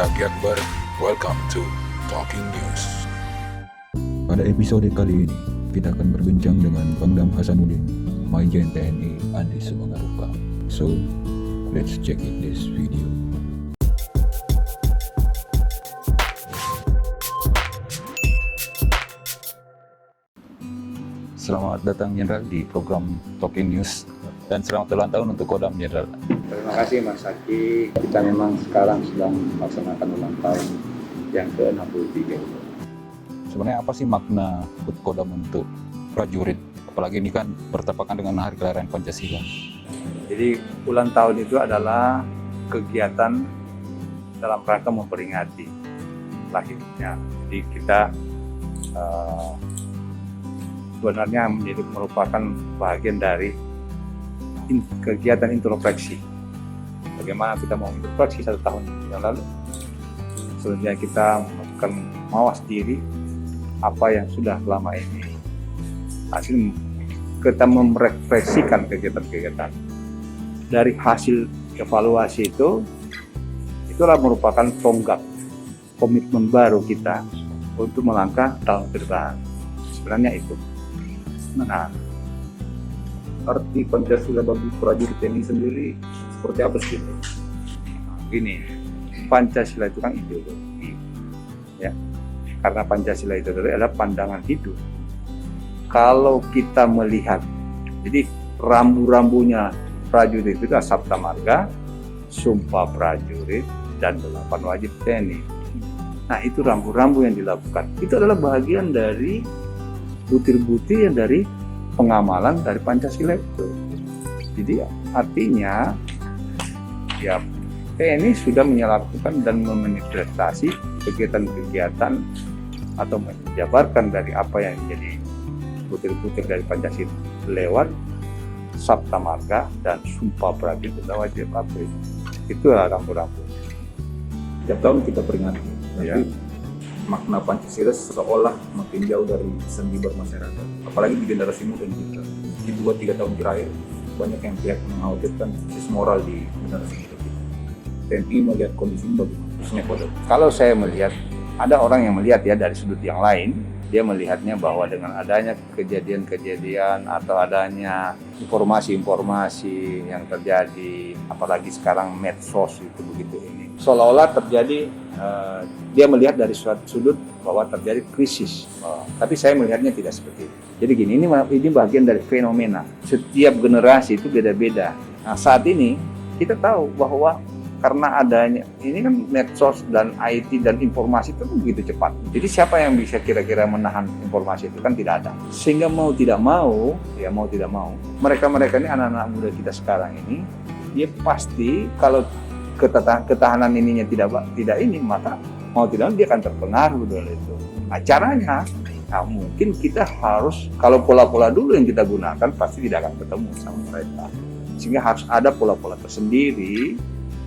Zaki Akbar, welcome to Talking News. Pada episode kali ini, kita akan berbincang dengan Pangdam Hasanuddin, Majen TNI Andi Sumanggarupa. So, let's check in this video. Selamat datang Jenderal di program Talking News dan selamat ulang tahun untuk Kodam Jenderal. Terima kasih Mas Zaki. Kita memang sekarang sedang melaksanakan ulang tahun yang ke-63. Sebenarnya apa sih makna Kodam untuk prajurit? Apalagi ini kan bertepatan dengan Hari Kelahiran Pancasila. Jadi ulang tahun itu adalah kegiatan dalam rangka memperingati lahirnya. Jadi kita sebenarnya merupakan bagian dari kegiatan introspeksi. Bagaimana kita mau introspeksi 1 tahun yang lalu. Selanjutnya kita akan mawas diri apa yang sudah selama ini. Hasil kita merefleksikan kegiatan-kegiatan. Dari hasil evaluasi itulah merupakan tonggak komitmen baru kita untuk melangkah tahun ke depan. Sebenarnya itu. Nah, arti Pancasila bagi prajurit TNI sendiri seperti apa sih? Gini, Pancasila itu kan ideologi, ya. Karena Pancasila itu adalah pandangan hidup. Kalau kita melihat, jadi rambu-rambunya prajurit itu adalah Sabta Marga, Sumpah Prajurit, dan 8 wajib TNI. Nah, itu rambu-rambu yang dilakukan. Itu adalah bagian dari butir-butir yang dari pengamalan dari Pancasila itu. Jadi artinya ya TNI sudah menyalakukan dan memanifestasi kegiatan-kegiatan atau menjabarkan dari apa yang menjadi butir-butir dari Pancasila lewat Sabta Marga dan Sumpah Prajurit dan wajib pabrik. Itu rambu-rambu. Tiap tahun kita peringati, Ya. tapi makna Pancasila seolah makin jauh dari sendi bermasyarakat. Apalagi di generasi muda kita. Di 2-3 tahun terakhir, banyak yang pihak mengkhawatirkan sisi moral di generasi muda kita. TNI melihat kondisi ini bagaimana? Khususnya Kodam. Kalau saya melihat, ada orang yang melihat ya dari sudut yang lain, dia melihatnya bahwa dengan adanya kejadian-kejadian atau adanya informasi-informasi yang terjadi, apalagi sekarang medsos itu begitu ini, seolah-olah terjadi, dia melihat dari suatu sudut bahwa terjadi krisis. Tapi saya melihatnya tidak seperti itu. Jadi gini, ini bagian dari fenomena. Setiap generasi itu beda-beda. Nah, saat ini kita tahu bahwa karena adanya ini kan medsos dan IT dan informasi itu begitu cepat. Jadi siapa yang bisa kira-kira menahan informasi itu kan tidak ada. Sehingga mau tidak mau, mereka-mereka ini anak-anak muda kita sekarang ini, dia pasti kalau ketahanan ininya tidak ini, maka mau tidak dia akan terpengaruh dari itu. Nah, caranya, mungkin kita harus, kalau pola-pola dulu yang kita gunakan pasti tidak akan ketemu sama mereka. Sehingga harus ada pola-pola tersendiri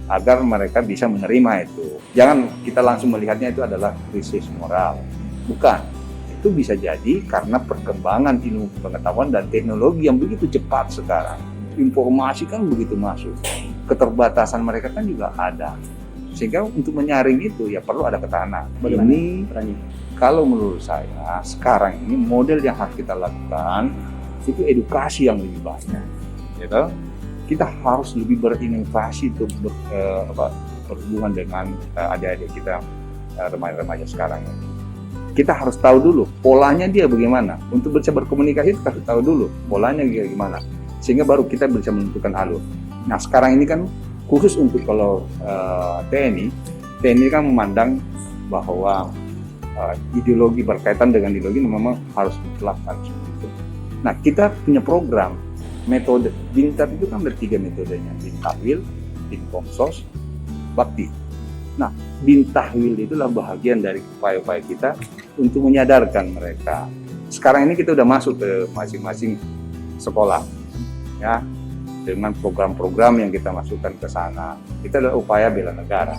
agar mereka bisa menerima itu. Jangan kita langsung melihatnya itu adalah krisis moral. Bukan. Itu bisa jadi karena perkembangan ilmu pengetahuan dan teknologi yang begitu cepat sekarang. Informasi kan begitu masuk. Keterbatasan mereka kan juga ada. Sehingga untuk menyaring itu ya perlu ada ketahanan. Ini kalau menurut saya sekarang ini model yang harus kita lakukan itu edukasi yang lebih banyak. Gitu? Kita harus lebih berinovasi untuk berhubungan dengan adik-adik kita, remaja-remaja sekarang ini. Kita harus tahu dulu polanya dia bagaimana. Untuk bisa berkomunikasi kita harus tahu dulu polanya bagaimana, sehingga baru kita bisa menentukan alur. Nah, sekarang ini kan khusus untuk kalau TNI kan memandang bahwa ideologi berkaitan dengan ideologi memang harus dilakukan seperti itu. Nah, kita punya program metode Bintar itu kan ada 3 metodenya, Bintahwil, Binkomsos, Bakti. Nah, Bintahwil itulah bahagian dari upaya-upaya kita untuk menyadarkan mereka. Sekarang ini kita udah masuk ke masing-masing sekolah, ya, dengan program-program yang kita masukkan ke sana. Kita adalah upaya bela negara.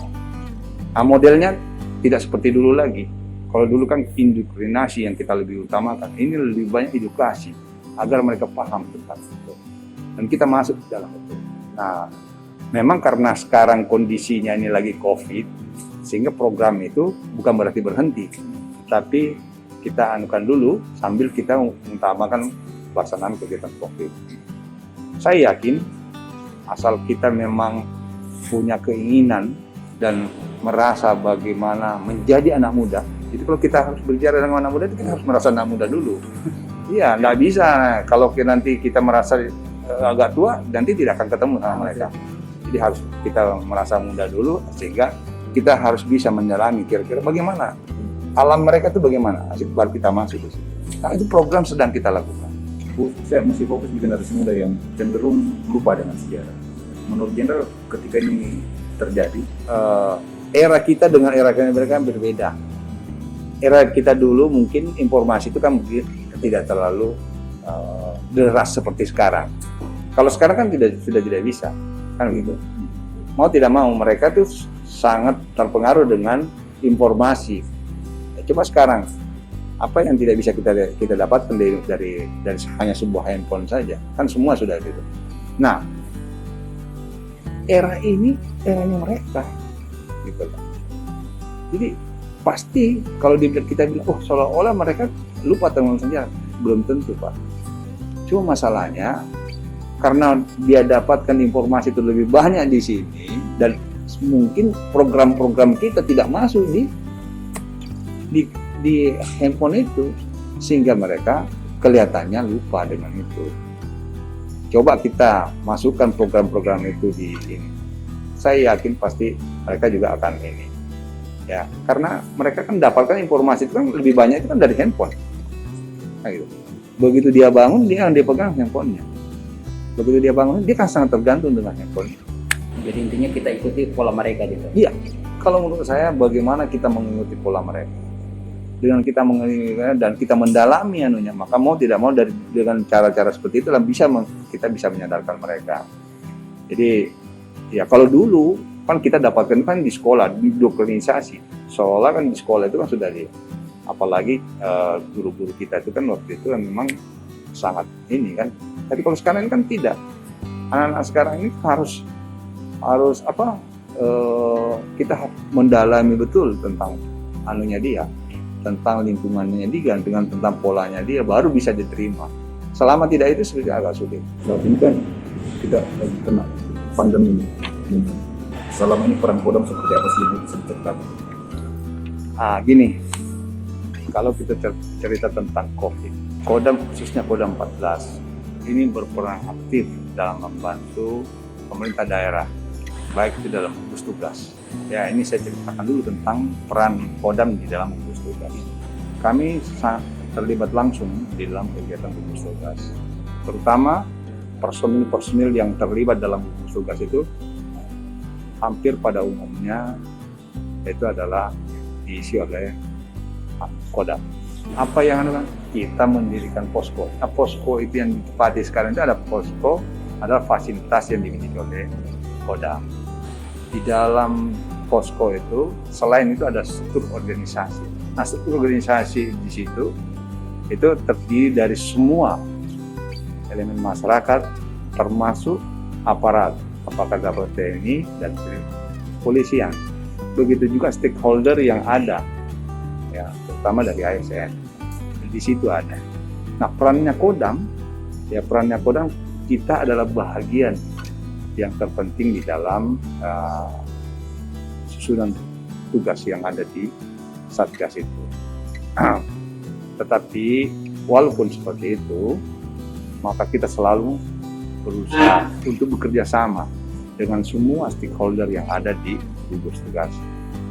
Nah, modelnya tidak seperti dulu lagi. Kalau dulu kan indoktrinasi yang kita lebih utamakan, ini lebih banyak edukasi agar mereka paham tentang itu. Dan kita masuk ke dalam itu. Nah, memang karena sekarang kondisinya ini lagi COVID, Sehingga program itu bukan berarti berhenti, tapi kita anukan dulu sambil kita mengutamakan pelaksanaan kegiatan COVID. Saya yakin asal kita memang punya keinginan dan merasa bagaimana menjadi anak muda. Jadi kalau kita harus berbicara dengan anak muda, kita harus merasa anak muda dulu. Iya, nggak bisa kalau nanti kita merasa agak tua, nanti tidak akan ketemu sama mereka. Jadi harus kita merasa muda dulu, sehingga kita harus bisa menyelami kira-kira bagaimana alam mereka itu bagaimana, baru kita masuk ke situ. Nah, itu program sedang kita lakukan. Bu, saya masih fokus di generasi muda yang cenderung lupa dengan sejarah. Menurut Jenderal, ketika ini terjadi, Era kita dengan era mereka berbeda. Era kita dulu mungkin informasi itu kan mungkin tidak terlalu deras seperti sekarang. Kalau sekarang kan sudah tidak bisa, kan gitu. Mau tidak mau mereka tuh sangat terpengaruh dengan informasi. Coba sekarang apa yang tidak bisa kita dapatkan dari hanya sebuah handphone saja, kan semua sudah gitu. Nah, era ini eranya mereka, gitu. Jadi pasti kalau kita bilang, oh seolah-olah mereka lupa tentang sejarah, belum tentu Pak. Cuma masalahnya karena dia dapatkan informasi itu lebih banyak di sini dan mungkin program-program kita tidak masuk di handphone itu, sehingga mereka kelihatannya lupa dengan itu. Coba kita masukkan program-program itu di ini, saya yakin pasti mereka juga akan ini, ya, karena mereka kan dapatkan informasi itu kan lebih banyak itu kan dari handphone. Nah, gitu. Begitu dia bangun, dia pegang handphonenya. Begitu dia bangun, dia kan sangat tergantung dengan handphone. Jadi intinya kita ikuti pola mereka gitu. Iya, kalau menurut saya bagaimana kita mengikuti pola mereka. Dengan kita mengikuti dan kita mendalami anunya, maka mau tidak mau dengan cara-cara seperti itu kita bisa menyadarkan mereka. Jadi ya kalau dulu kan kita dapatkan kan di sekolah, di organisasi. Seolah kan di sekolah itu kan sudah apalagi guru-guru kita itu kan waktu itu kan memang sangat ini kan. Tapi kalau sekarang ini kan tidak. Anak-anak sekarang ini harus kita mendalami betul tentang anunya dia, tentang lingkungannya dia, dengan tentang polanya dia, baru bisa diterima. Selama tidak itu sebenarnya agak sulit. saat ini kan kita lagi kena pandemi ini. Selama ini peran Kodam seperti apa sih Bu bisa diceritakan? Gini, kalau kita cerita tentang COVID, Kodam khususnya Kodam 14 ini berperan aktif dalam membantu pemerintah daerah, baik itu dalam gugus tugas. Ya, ini saya ceritakan dulu tentang peran Kodam di dalam gugus tugas. Kami terlibat langsung di dalam kegiatan gugus tugas, terutama personil-personil yang terlibat dalam gugus tugas itu hampir pada umumnya itu adalah diisi oleh Kodam. Apa yang kita mendirikan posko. Nah, posko itu yang ditempati sekarang itu ada posko, adalah fasilitas yang dimiliki oleh Kodam. Di dalam posko itu, selain itu ada struktur organisasi. Nah, struktur organisasi di situ itu terdiri dari semua elemen masyarakat, termasuk aparat, apakah dari TNI dan kepolisian. Begitu juga stakeholder yang ada, ya, terutama dari ASN. Di situ ada. Nah, perannya Kodam kita adalah bahagian yang terpenting di dalam susunan tugas yang ada di Satgas itu. Tetapi walaupun seperti itu, maka kita selalu berusaha untuk bekerja sama dengan semua stakeholder yang ada di gugus tugas.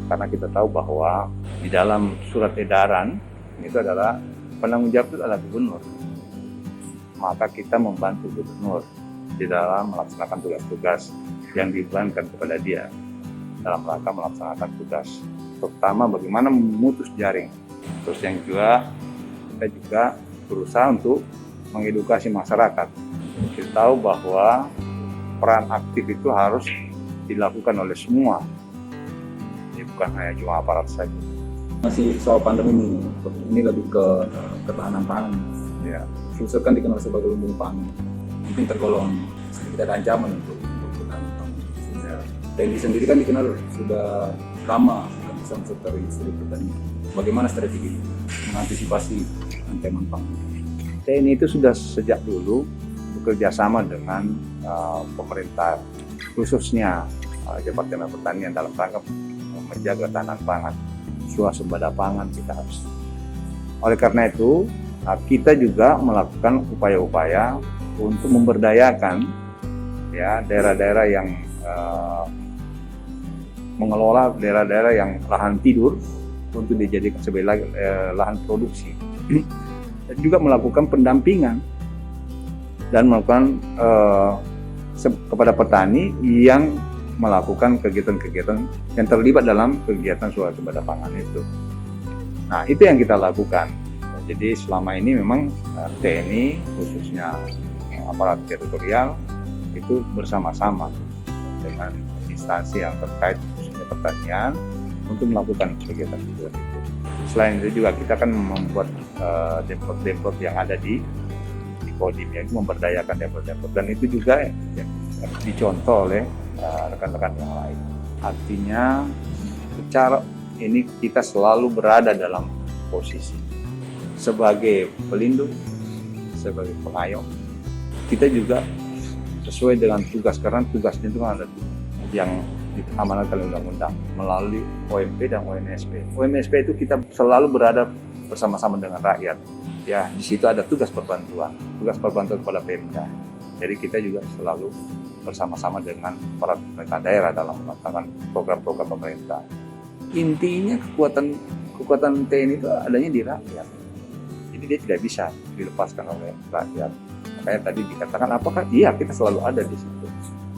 Karena kita tahu bahwa di dalam surat edaran itu adalah penanggung jawab itu adalah gubernur. Maka kita membantu gubernur di dalam melaksanakan tugas-tugas yang dibebankan kepada dia dalam rangka melaksanakan tugas, terutama bagaimana memutus jaring. Terus yang juga kita juga berusaha untuk mengedukasi masyarakat. Kita tahu bahwa peran aktif itu harus dilakukan oleh semua, jadi bukan hanya cuma aparat saja. Masih soal pandemi ini lebih ke ketahanan pangan. Ya. Sulsel kan dikenal sebagai lumbung pangan. Mungkin tergolong sedikit ada ancaman untuk ketahanan pangan. TNI sendiri kan dikenal sudah lama bisa masuk dari industri pertanian. Bagaimana strategi mengantisipasi ancaman pangan? TNI itu sudah sejak dulu bekerja sama dengan pemerintah, khususnya Departemen Pertanian dalam rangka menjaga ketahanan pangan, swasembada pangan kita harus. Oleh karena itu, kita juga melakukan upaya-upaya untuk memberdayakan ya daerah-daerah yang mengelola daerah-daerah yang lahan tidur untuk dijadikan sebagai lahan produksi. Dan juga melakukan pendampingan dan melakukan kepada petani yang melakukan kegiatan-kegiatan yang terlibat dalam kegiatan swasembada pangan itu. Nah, itu yang kita lakukan. Jadi selama ini memang TNI khususnya aparat teritorial itu bersama-sama dengan instansi yang terkait khususnya pertanian untuk melakukan kegiatan-kegiatan itu. Selain itu juga kita kan membuat depot-depot yang ada di Kodim, yang memberdayakan depot-depot, dan itu juga dicontoh oleh rekan-rekan yang lain. Artinya secara ini kita selalu berada dalam posisi sebagai pelindung, sebagai pengayom. Kita juga sesuai dengan tugas, karena tugasnya itu ada yang diamanatkan oleh undang-undang melalui OMP dan ONSP. OMSP itu kita selalu berada bersama-sama dengan rakyat. Ya, di situ ada tugas perbantuan kepada Pemda. Jadi kita juga selalu bersama-sama dengan para pemerintah daerah dalam melaksanakan program-program pemerintah. Intinya kekuatan TNI itu adanya di rakyat. Jadi dia tidak bisa dilepaskan oleh rakyat. Makanya tadi dikatakan apakah? Iya, kita selalu ada di situ.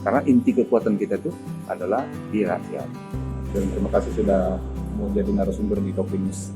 Karena inti kekuatan kita itu adalah di rakyat. Dan terima kasih sudah mau jadi narasumber di Talking News.